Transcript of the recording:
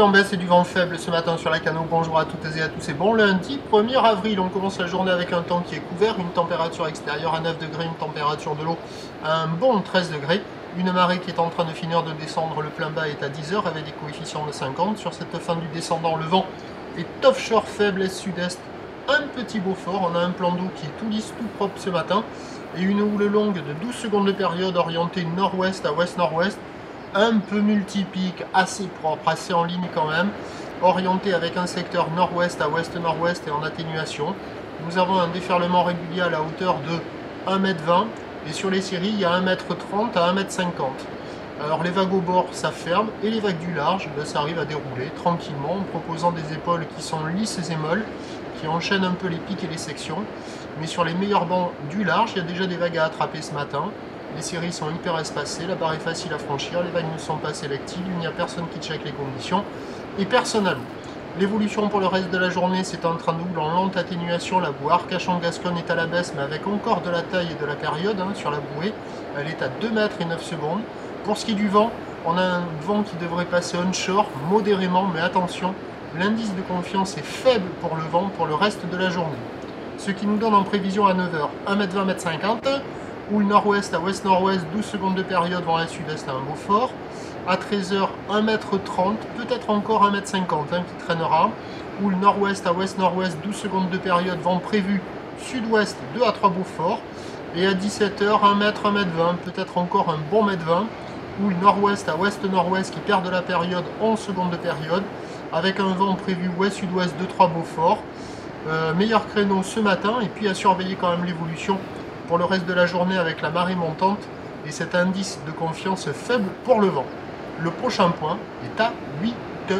en baisse et du vent faible ce matin sur la Cano. Bonjour à toutes et à tous et bon lundi 1er avril. On commence la journée avec un temps qui est couvert, une température extérieure à 9 degrés, une température de l'eau à un bon 13 degrés. Une marée qui est en train de finir de descendre, le plein bas est à 10 heures avec des coefficients de 50. Sur cette fin du descendant, le vent est offshore faible est-sud-est, un petit Beaufort. On a un plan d'eau qui est tout lisse, tout propre ce matin et une houle longue de 12 secondes de période orientée nord-ouest à ouest-nord-ouest. Un peu multipique, assez propre, assez en ligne quand même, orienté avec un secteur nord-ouest à ouest-nord-ouest et en atténuation. Nous avons un déferlement régulier à la hauteur de 1,20 m et sur les séries il y a 1,30 m à 1,50 m. Alors les vagues au bord ça ferme et les vagues du large ça arrive à dérouler tranquillement en proposant des épaules qui sont lisses et molles, qui enchaînent un peu les pics et les sections. Mais sur les meilleurs bancs du large, il y a déjà des vagues à attraper ce matin. Les séries sont hyper espacées, la barre est facile à franchir, les vagues ne sont pas sélectives, il n'y a personne qui check les conditions et personne à l'eau. L'évolution pour le reste de la journée, c'est un train double en lente atténuation. La bouée Arcachon-Gascogne est à la baisse, mais avec encore de la taille et de la période sur la bouée. Elle est à 2 mètres et 9 secondes. Pour ce qui est du vent, on a un vent qui devrait passer onshore modérément, mais attention, l'indice de confiance est faible pour le vent pour le reste de la journée. Ce qui nous donne en prévision à 9 h 1,20 m, 1,50 m, ou le nord-ouest à ouest-nord-ouest, 12 secondes de période vent à sud-est à un Beaufort. À 13 h 1,30 m, peut-être encore 1,50 m qui traînera. Ou le nord-ouest à ouest-nord-ouest, 12 secondes de période, vent prévu sud-ouest 2 à 3 Beaufort. Et à 17 h 1 m, 1,20 m, peut-être encore un bon 1,20 m. Ou le nord-ouest à ouest-nord-ouest qui perd de la période, 11 secondes de période. Avec un vent prévu ouest-sud-ouest 2-3 Beaufort. Meilleur créneau ce matin et puis à surveiller quand même l'évolution pour le reste de la journée avec la marée montante et cet indice de confiance faible pour le vent. Le prochain point est à 8 h.